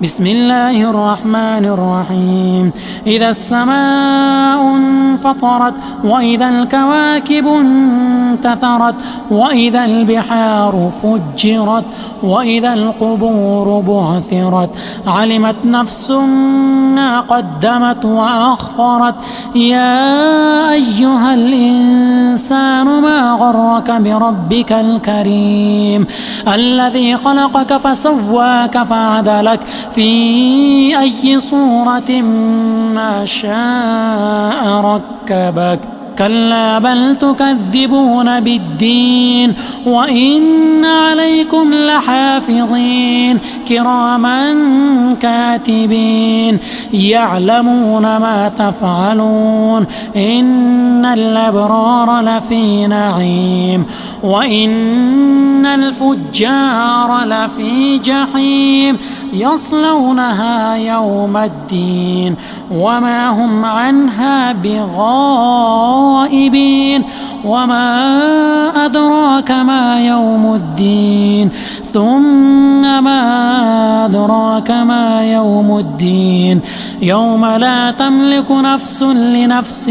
بسم الله الرحمن الرحيم. إذا السماء انفطرت وإذا الكواكب انتثرت وإذا البحار فجرت وإذا القبور بعثرت علمت نفس ما قدمت وأخرت. يا أيها الإنسان ما غرك بربك الكريم الذي خلقك فسواك فعدلك في أي صورة ما شاء ركبك. كلا بل تكذبون بالدين وإن عليكم لحافظين كراما كاتبين يعلمون ما تفعلون. إن الأبرار لفي نعيم وإن الفجار لفي جحيم يصلونها يوم الدين وما هم عنها بغائبين. وما أدراك ما يوم الدين ثم ما أدراك ما يوم الدين يوم لا تملك نفس لنفس